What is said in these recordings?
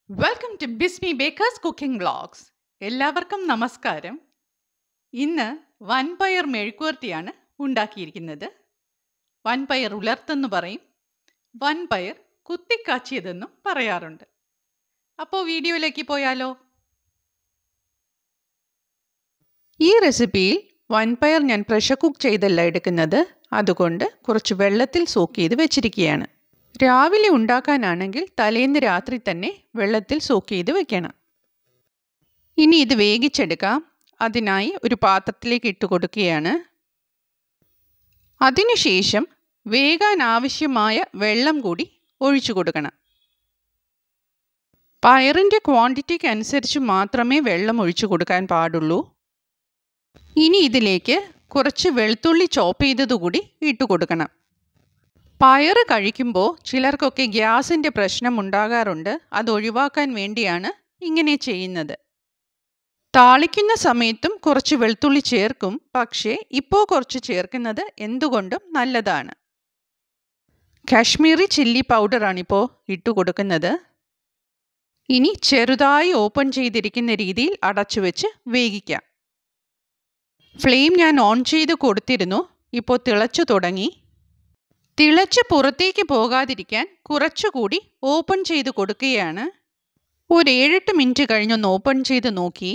Welcome to Bismi bakers cooking vlogs. എല്ലാവർക്കും നമസ്കാരം. ഇന്ന് വൻപയർ മെഴുക്കുവരട്ടിയാണ് ഉണ്ടാക്കിയിരിക്കുന്നത്. വൻപയർ ഉലർത്തെന്ന് പറയും, വൻപയർ കുത്തിക്കാച്ചിയതെന്നും പറയാറുണ്ട്. അപ്പോൾ വീഡിയോയിലേക്ക് പോയാലോ? ഈ റെസിപ്പിയിൽ വൻപയർ ഞാൻ പ്രഷർ കുക്ക് ചെയ്തല്ല എടുക്കുന്നത്, അതുകൊണ്ട് കുറച്ച് വെള്ളത്തിൽ സോക്ക് ചെയ്ത് വെച്ചിരിക്കുകയാണ്. രാവിലെ ഉണ്ടാക്കാനാണെങ്കിൽ തലേന്ന് രാത്രി തന്നെ വെള്ളത്തിൽ സോക്ക് ചെയ്ത് വെക്കണം. ഇനി ഇത് വേവിച്ചെടുക്കാം. അതിനായി ഒരു പാത്രത്തിലേക്ക് ഇട്ട് കൊടുക്കുകയാണ്. അതിനുശേഷം വേകാൻ ആവശ്യമായ വെള്ളം കൂടി ഒഴിച്ചു കൊടുക്കണം. പയറിൻ്റെ ക്വാണ്ടിറ്റിക്ക് അനുസരിച്ച് മാത്രമേ വെള്ളം ഒഴിച്ചു കൊടുക്കാൻ പാടുള്ളൂ. ഇനി ഇതിലേക്ക് കുറച്ച് വെളുത്തുള്ളി ചോപ്പ് ചെയ്തതുകൂടി ഇട്ട് കൊടുക്കണം. പയർ കഴിക്കുമ്പോൾ ചിലർക്കൊക്കെ ഗ്യാസിൻ്റെ പ്രശ്നം ഉണ്ടാകാറുണ്ട്. അത് ഒഴിവാക്കാൻ വേണ്ടിയാണ് ഇങ്ങനെ ചെയ്യുന്നത്. താളിക്കുന്ന സമയത്തും കുറച്ച് വെളുത്തുള്ളി ചേർക്കും, പക്ഷേ ഇപ്പോൾ കുറച്ച് ചേർക്കുന്നത് എന്തുകൊണ്ടും നല്ലതാണ്. കാശ്മീരി ചില്ലി പൗഡറാണിപ്പോൾ ഇട്ട് കൊടുക്കുന്നത്. ഇനി ചെറുതായി ഓപ്പൺ ചെയ്തിരിക്കുന്ന രീതിയിൽ അടച്ചു വെച്ച് വേവിക്കാം. ഫ്ലെയിം ഞാൻ ഓൺ ചെയ്ത് കൊടുത്തിരുന്നു. ഇപ്പോൾ തിളച്ചു തുടങ്ങി. തിളച്ച് പുറത്തേക്ക് പോകാതിരിക്കാൻ കുറച്ചുകൂടി ഓപ്പൺ ചെയ്ത് കൊടുക്കുകയാണ്. ഒരു 7-8 മിനിറ്റ് കഴിഞ്ഞൊന്ന് ഓപ്പൺ ചെയ്ത് നോക്കി.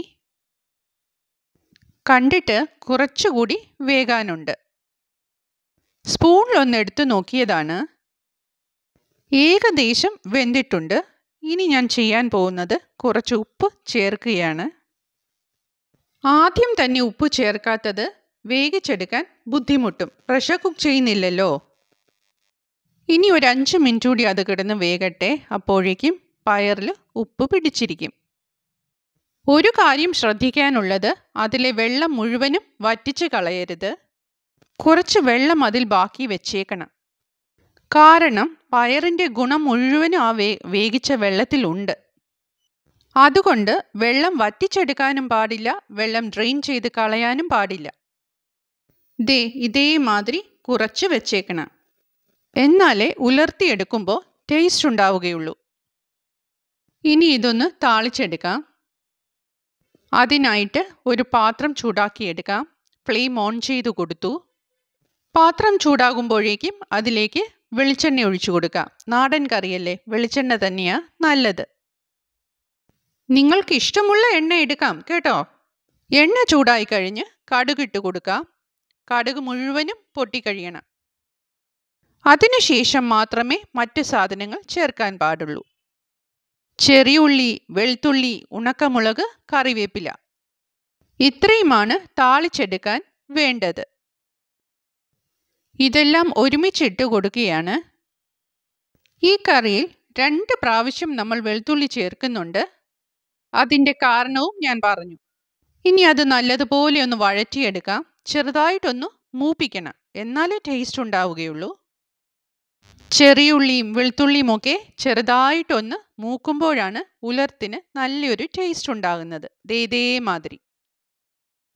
കണ്ടിട്ട് കുറച്ചുകൂടി വേകാനുണ്ട്. സ്പൂണിലൊന്ന് എടുത്തു നോക്കിയതാണ്. ഏകദേശം വെന്തിട്ടുണ്ട്. ഇനി ഞാൻ ചെയ്യാൻ പോകുന്നത് കുറച്ച് ഉപ്പ് ചേർക്കുകയാണ്. ആദ്യം തന്നെ ഉപ്പ് ചേർക്കാത്തത് വേവിച്ചെടുക്കാൻ ബുദ്ധിമുട്ടും. പ്രഷർ കുക്ക് ചെയ്യുന്നില്ലല്ലോ. ഇനി ഒരു 5 മിനിറ്റ് കൂടി അത് കിടന്ന് വേകട്ടെ. അപ്പോഴേക്കും പയറിൽ ഉപ്പ് പിടിച്ചിരിക്കും. ഒരു കാര്യം ശ്രദ്ധിക്കാനുള്ളത്, അതിലെ വെള്ളം മുഴുവനും വറ്റിച്ച് കളയരുത്. കുറച്ച് വെള്ളം അതിൽ ബാക്കി വെച്ചേക്കണം. കാരണം പയറിൻ്റെ ഗുണം മുഴുവനും ആ വേവിച്ച വെള്ളത്തിലുണ്ട്. അതുകൊണ്ട് വെള്ളം വറ്റിച്ചെടുക്കാനും പാടില്ല, വെള്ളം ഡ്രെയിൻ ചെയ്ത് കളയാനും പാടില്ല. ഇതേമാതിരി കുറച്ച് വെച്ചേക്കണം. എന്നാലേ ഉലർത്തിയെടുക്കുമ്പോൾ ടേസ്റ്റ് ഉണ്ടാവുകയുള്ളൂ. ഇനി ഇതൊന്ന് താളിച്ചെടുക്കാം. അതിനായിട്ട് ഒരു പാത്രം ചൂടാക്കിയെടുക്കാം. ഫ്ലെയിം ഓൺ ചെയ്ത് കൊടുത്തു. പാത്രം ചൂടാകുമ്പോഴേക്കും അതിലേക്ക് വെളിച്ചെണ്ണ ഒഴിച്ചു കൊടുക്കാം. നാടൻ കറിയല്ലേ, വെളിച്ചെണ്ണ തന്നെയാണ് നല്ലത്. നിങ്ങൾക്ക് ഇഷ്ടമുള്ള എണ്ണ എടുക്കാം കേട്ടോ. എണ്ണ ചൂടായി കഴിഞ്ഞ് കടുകിട്ട് കൊടുക്കാം. കടുക് മുഴുവനും പൊട്ടിക്കഴിയണം. അതിനുശേഷം മാത്രമേ മറ്റ് സാധനങ്ങൾ ചേർക്കാൻ പാടുള്ളൂ. ചെറിയ ഉള്ളി, വെളുത്തുള്ളി, ഉണക്കമുളക്, കറിവേപ്പില, ഇത്രയുമാണ് താളിച്ചെടുക്കാൻ വേണ്ടത്. ഇതെല്ലാം ഒരുമിച്ചിട്ട് കൊടുക്കുകയാണ്. ഈ കറിയിൽ 2 പ്രാവശ്യം നമ്മൾ വെളുത്തുള്ളി ചേർക്കുന്നുണ്ട്. അതിൻ്റെ കാരണവും ഞാൻ പറഞ്ഞു. ഇനി അത് നല്ലതുപോലെ ഒന്ന് വഴറ്റിയെടുക്കാം. ചെറുതായിട്ടൊന്ന് മൂപ്പിക്കണം, എന്നാലേ ടേസ്റ്റ് ഉണ്ടാവുകയുള്ളൂ. ചെറിയ ഉള്ളിയും വെളുത്തുള്ളിയും ഒക്കെ ചെറുതായിട്ടൊന്ന് മൂക്കുമ്പോഴാണ് ഉലർത്തിന് നല്ലൊരു ടേസ്റ്റ് ഉണ്ടാകുന്നത്. ഇതേമാതിരി.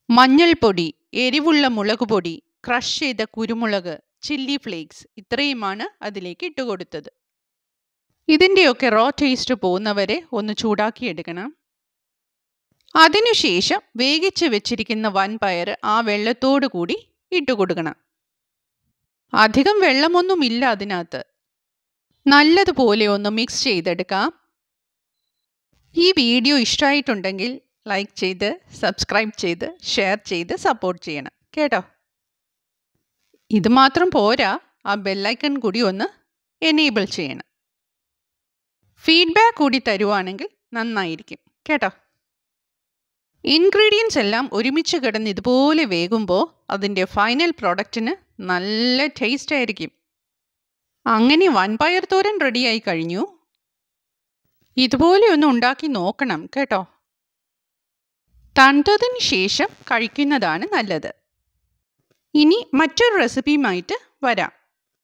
മഞ്ഞൾപ്പൊടി, എരിവുള്ള മുളക് പൊടി, ക്രഷ് ചെയ്ത കുരുമുളക്, ചില്ലി ഫ്ലേക്സ്, ഇത്രയുമാണ് അതിലേക്ക് ഇട്ട് കൊടുത്തത്. ഇതിൻ്റെയൊക്കെ റോ ടേസ്റ്റ് പോകുന്നവരെ ഒന്ന് ചൂടാക്കിയെടുക്കണം. അതിനുശേഷം വേവിച്ച് വെച്ചിരിക്കുന്ന വൻപയർ ആ വെള്ളത്തോടു കൂടി ഇട്ട് കൊടുക്കണം. അധികം വെള്ളമൊന്നുമില്ല അതിനകത്ത്. നല്ലതുപോലെ ഒന്ന് മിക്സ് ചെയ്തെടുക്കാം. ഈ വീഡിയോ ഇഷ്ടമായിട്ടുണ്ടെങ്കിൽ ലൈക്ക് ചെയ്ത്, സബ്സ്ക്രൈബ് ചെയ്ത്, ഷെയർ ചെയ്ത് സപ്പോർട്ട് ചെയ്യണം കേട്ടോ. ഇത് മാത്രം പോരാ, ആ ബെല്ലൈക്കൺ കൂടി ഒന്ന് എനേബിൾ ചെയ്യണം. ഫീഡ്ബാക്ക് കൂടി തരുവാണെങ്കിൽ നന്നായിരിക്കും കേട്ടോ. ഇൻഗ്രീഡിയൻസ് എല്ലാം ഒരുമിച്ച് കിടന്ന് ഇതുപോലെ വേകുമ്പോൾ അതിൻ്റെ ഫൈനൽ പ്രോഡക്റ്റിന് നല്ല ടേസ്റ്റ് ആയിരിക്കും. അങ്ങനെ വൻപയർ തോരൻ റെഡിയായി കഴിഞ്ഞു. ഇതുപോലെ ഒന്ന് ഉണ്ടാക്കി നോക്കണം കേട്ടോ. തണുത്തതിന് ശേഷം കഴിക്കുന്നതാണ് നല്ലത്. ഇനി മറ്റൊരു റെസിപ്പിയുമായിട്ട് വരാം.